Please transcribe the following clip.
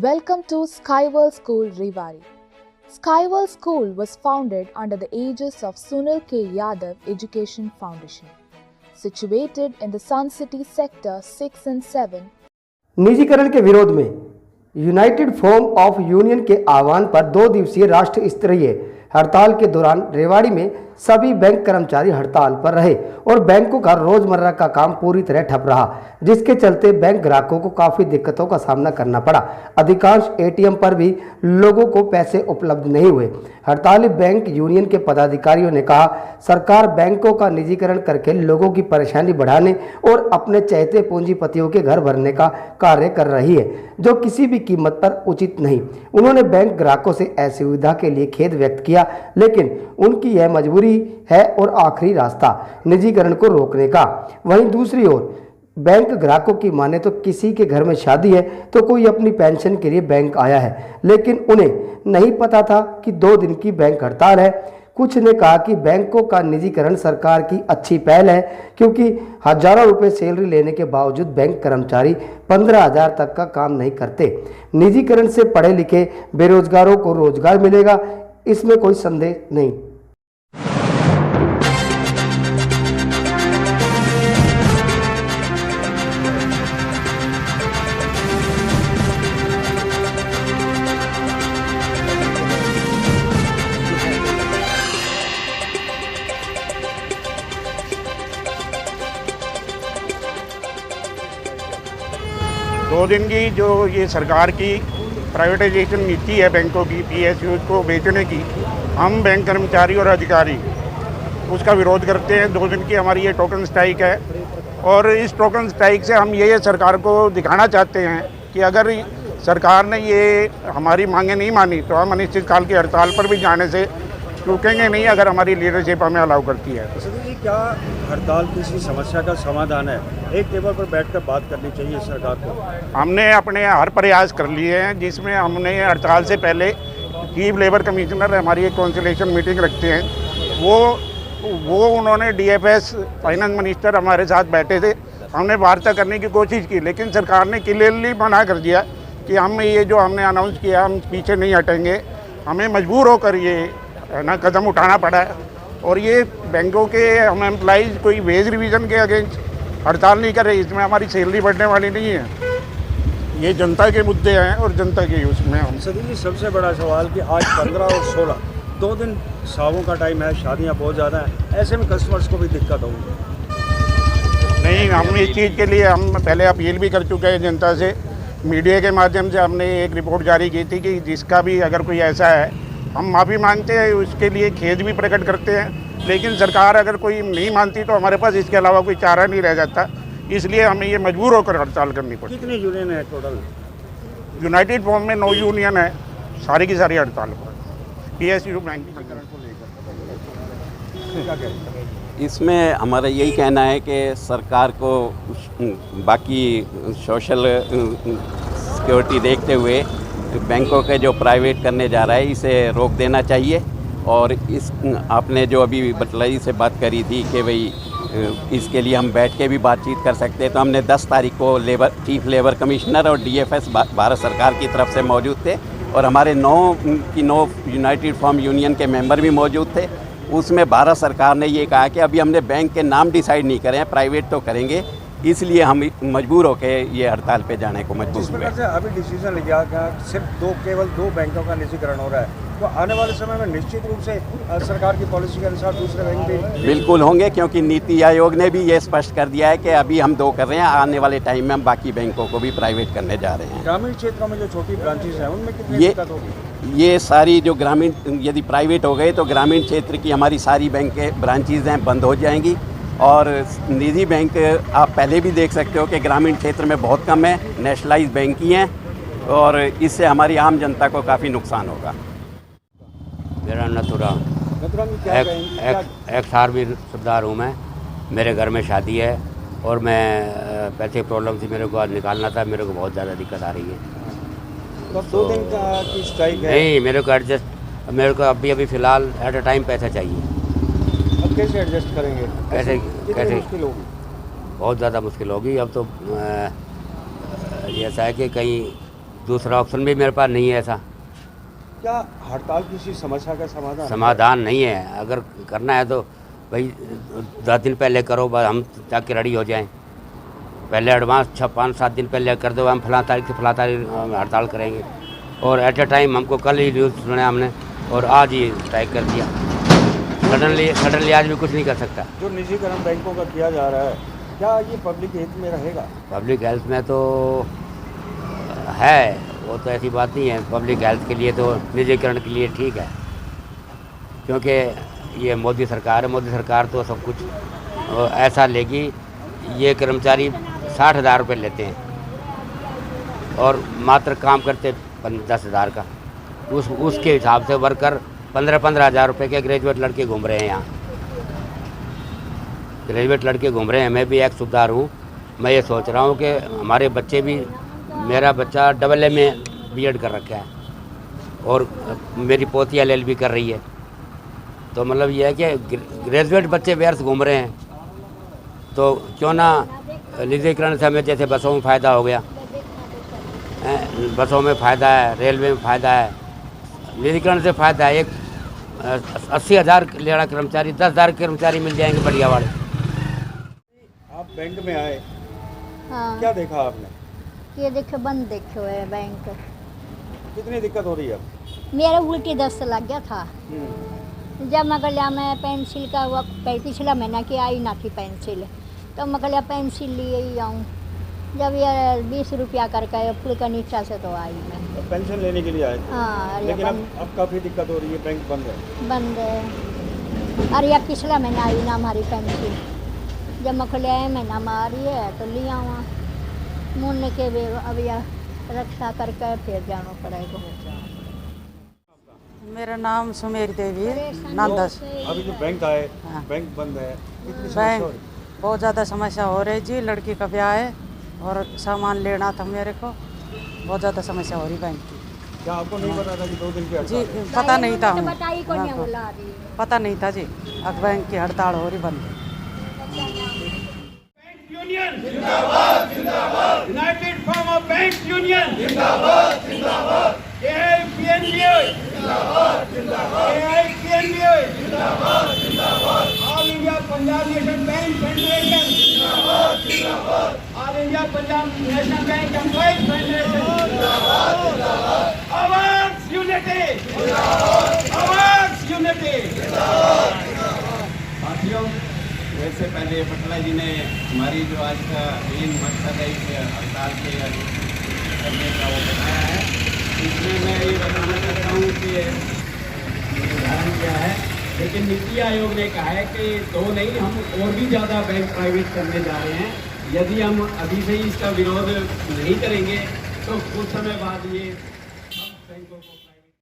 Welcome to Skyworld School Rewari. Skyworld School was founded under the aegis of Sunil K. Yadav Education Foundation, situated in the Sun City Sector 6 and 7. निजीकरण के विरोध में United forum of union के आह्वान पर 2 दिवसीय राष्ट्र स्तरीय हड़ताल के दौरान रेवाड़ी में सभी बैंक कर्मचारी हड़ताल पर रहे और बैंकों का रोजमर्रा का काम पूरी तरह ठप रहा, जिसके चलते बैंक ग्राहकों को काफी दिक्कतों का सामना करना पड़ा। अधिकांश एटीएम पर भी लोगों को पैसे उपलब्ध नहीं हुए। हड़ताली बैंक यूनियन के पदाधिकारियों ने कहा, सरकार बैंकों का निजीकरण करके लोगों की परेशानी बढ़ाने और अपने चहेते पूंजीपतियों के घर भरने का कार्य कर रही है, जो किसी भी कीमत पर उचित नहीं। उन्होंने बैंक ग्राहकों से असुविधा के लिए खेद व्यक्त किया, लेकिन उनकी यह मजबूरी है और आखिरी रास्ता निजीकरण को रोकने का। वहीं दूसरी ओर बैंक ग्राहकों की माने तो किसी के घर में शादी है तो कोई अपनी पेंशन के लिए बैंक आया है, लेकिन उन्हें नहीं पता था कि 2 दिन की बैंक हड़ताल है। कुछ ने कहा कि बैंकों का निजीकरण सरकार की अच्छी पहल है, क्योंकि हजारों रुपए सैलरी लेने के बावजूद बैंक कर्मचारी 15,000 तक का काम नहीं करते। निजीकरण से पढ़े लिखे बेरोजगारों को रोजगार मिलेगा, इसमें कोई संदेह नहीं। दो दिन की जो ये सरकार की प्राइवेटाइजेशन नीति है बैंकों की, पीएसयू को बेचने की, हम बैंक कर्मचारी और अधिकारी उसका विरोध करते हैं। 2 दिन की हमारी ये टोकन स्ट्राइक है और इस टोकन स्ट्राइक से हम ये सरकार को दिखाना चाहते हैं कि अगर सरकार ने ये हमारी मांगें नहीं मानी तो हम अनिश्चितकाल की हड़ताल पर भी जाने से रुकेंगे नहीं, अगर हमारी लीडरशिप हमें अलाउ करती है। जी, क्या हड़ताल किसी समस्या का समाधान है? एक टेबल पर बैठकर बात करनी चाहिए सरकार को। हमने अपने हर प्रयास कर लिए हैं, जिसमें हमने हड़ताल से पहले चीफ लेबर कमिश्नर हमारी एक कॉन्सलेशन मीटिंग रखते हैं, वो उन्होंने डीएफएस फाइनेंस मिनिस्टर हमारे साथ बैठे थे, हमने वार्ता करने की कोशिश की, लेकिन सरकार ने क्लियरली मना कर दिया कि हम ये जो हमने अनाउंस किया हम पीछे नहीं हटेंगे। हमें मजबूर होकर ये ना कदम उठाना पड़ा है और ये बैंकों के हम एम्प्लॉइज कोई वेज रिवीजन के अगेंस्ट हड़ताल नहीं कर रहे, इसमें हमारी सैलरी बढ़ने वाली नहीं है। ये जनता के मुद्दे हैं और जनता के उसमें हम सदी सबसे बड़ा सवाल कि आज 15 और 16 2 दिन सावों का टाइम है, शादियां बहुत ज़्यादा हैं, ऐसे में कस्टमर्स को भी दिक्कत होगी। नहीं, हम इस चीज़ के लिए हम पहले अपील भी कर चुके हैं जनता से। मीडिया के माध्यम से हमने एक रिपोर्ट जारी की थी कि जिसका भी अगर कोई ऐसा है हम माफ़ी मांगते हैं, उसके लिए खेद भी प्रकट करते हैं, लेकिन सरकार अगर कोई नहीं मानती तो हमारे पास इसके अलावा कोई चारा नहीं रह जाता, इसलिए हमें ये मजबूर होकर हड़ताल करनी पड़ी। कितनी यूनियन है टोटल? यूनाइटेड फॉर्म में 9 यूनियन है, सारी की सारी हड़ताल पर। पीएसयू बैंकिंग को लेकर इसमें हमारा यही कहना है कि सरकार को बाकी सोशल सिक्योरिटी देखते हुए बैंकों के जो प्राइवेट करने जा रहा है इसे रोक देना चाहिए। और इस आपने जो अभी बतलाई से बात करी थी कि भाई इसके लिए हम बैठ के भी बातचीत कर सकते हैं, तो हमने 10 तारीख को चीफ लेबर कमिश्नर और डीएफएस भारत सरकार की तरफ से मौजूद थे और हमारे 9 यूनाइटेड फॉर्म यूनियन के मेंबर भी मौजूद थे। उसमें भारत सरकार ने ये कहा कि अभी हमने बैंक के नाम डिसाइड नहीं करे हैं, प्राइवेट तो करेंगे, इसलिए हम मजबूर होकर ये हड़ताल पे जाने को मजबूर हुए। जिस प्रकार से अभी डिसीजन लिया गया सिर्फ केवल 2 बैंकों का निजीकरण हो रहा है, तो आने वाले समय में निश्चित रूप से सरकार की पॉलिसी के अनुसार दूसरे बैंक भी बिल्कुल होंगे, क्योंकि नीति आयोग ने भी ये स्पष्ट कर दिया है कि अभी हम 2 कर रहे हैं, आने वाले टाइम में हम बाकी बैंकों को भी प्राइवेट करने जा रहे हैं। ग्रामीण क्षेत्रों में जो छोटी ब्रांचेज हैं उनमें कितनी दिक्कत होगी? ये सारी जो ग्रामीण यदि प्राइवेट हो गए तो ग्रामीण क्षेत्र की हमारी सारी बैंक के ब्रांचेज हैं बंद हो जाएंगी और निजी बैंक आप पहले भी देख सकते हो कि ग्रामीण क्षेत्र में बहुत कम है, नेशनलाइज बैंक ही हैं और इससे हमारी आम जनता को काफ़ी नुकसान होगा। मेरा नथुराम एक्स आर्मी सरदार हूँ मैं। मेरे घर में शादी है और मैं पैसे प्रॉब्लम थी, मेरे को आज निकालना था, मेरे को बहुत ज़्यादा दिक्कत आ रही है। तो 2 दिन की स्ट्राइक है? नहीं, मेरे को अभी फ़िलहाल एट अ टाइम पैसा चाहिए। अब कैसे एडजस्ट करेंगे? कैसे मुश्किल होगी? बहुत ज़्यादा मुश्किल होगी। अब तो ये ऐसा है कि कहीं दूसरा ऑप्शन भी मेरे पास नहीं है ऐसा। क्या हड़ताल किसी समस्या का समाधान समाधान नहीं है। अगर करना है तो भाई 10 दिन पहले करो, बस हम जाके रेडी हो जाएं। पहले एडवांस 5-7 दिन पहले कर दो, हम फलां तारीख से फलां तारीख हड़ताल करेंगे। और एट ए टाइम हमको कल ही न्यूज़ सुना हमने और आज ही स्ट्राइक कर दिया। सडनली आज भी कुछ नहीं कर सकता। जो निजीकरण बैंकों का किया जा रहा है, क्या ये पब्लिक हित में रहेगा? पब्लिक हेल्थ में तो है, वो तो ऐसी बात नहीं है। पब्लिक हेल्थ के लिए तो निजीकरण के लिए ठीक है, क्योंकि ये मोदी सरकार है। मोदी सरकार तो सब कुछ ऐसा लेगी। ये कर्मचारी 60,000 रुपये लेते हैं और मात्र काम करते 10,000 का। उसके हिसाब से वर्कर 15-15 हज़ार रुपये के ग्रेजुएट लड़के घूम रहे हैं यहाँ। ग्रेजुएट लड़के घूम रहे हैं। मैं भी एक सूबेदार हूँ। मैं ये सोच रहा हूँ कि हमारे बच्चे भी, मेरा बच्चा AA में B.Ed कर रखा है और मेरी पोती LLB कर रही है। तो मतलब ये है कि ग्रेजुएट बच्चे व्यर्थ घूम रहे हैं, तो क्यों ना निजीकरण से हमें, जैसे बसों में फ़ायदा हो गया, बसों में फ़ायदा है, रेलवे में फ़ायदा है, निजीकरण से फ़ायदा है। एक 80,000 लेना कर्मचारी, 10,000 कर्मचारी मिल जाएंगे बढ़िया वाले। आप बैंक में आए, हाँ, क्या देखा आपने? ये देखो बंद देखो है बैंक। कितनी दिक्कत हो रही है अब? मेरा उल्टी दस्त लग गया था। जब मैं कहा मैं पेंसिल का वो पिछला महीना की आई ना थी पेंसिल, तो मैं कहा पेंसिल लिए ही आऊँ। जब ये 20 रुपया करके पुल का नीचा से तो आई मैं। तो पेंशन लेने के लिए आए थे? हाँ, लेकिन अब काफ़ी दिक्कत हो रही है, बैंक बंद है। बंद है। अरे अब पिछला महीना आई ना हमारी पेंसिल। जब मैं खुले महीना में आ रही है तो ले आऊँ मुन्ने के भी अब यह रक्षा करके फिर जाना पड़ेगा। मेरा नाम सुमेर देवी नांदस। अभी जो बैंक आए, हाँ। बैंक बंद है, कितनी समस्या हो रही? बहुत ज़्यादा समस्या हो रही जी। लड़की का ब्याह है और सामान लेना था मेरे को। बहुत ज़्यादा समस्या हो रही बैंक की। क्या आपको नहीं पता था कि 2 दिन की जी हड़ताल है? पता नहीं था हमें। बताई को नहीं बुला रही। पता नहीं था जी, अब बैंक की हड़ताल हो रही बंद। यूनियन जिंदाबाद जिंदाबाद, United form of bank union जिंदाबाद जिंदाबाद, AIPNBA जिंदाबाद जिंदाबाद, AIPNBA जिंदाबाद जिंदाबाद, all India Punjab national bank federation जिंदाबाद जिंदाबाद, all India Punjab national bank employees federation जिंदाबाद जिंदाबाद, आवाज यूनिटी जिंदाबाद, आवाज यूनिटी जिंदाबाद जिंदाबाद। साथियों, वैसे पहले पटला जी ने हमारी जो आज का मेन मकसद है इस हड़ताल के करने का वो बताया है। इसमें मैं ये बताना चाहता हूँ कि उदाहरण क्या है, लेकिन नीति आयोग ने कहा है कि 2 नहीं, हम और भी ज़्यादा बैंक प्राइवेट करने जा रहे हैं। यदि हम अभी से ही इसका विरोध नहीं करेंगे तो कुछ समय बाद ये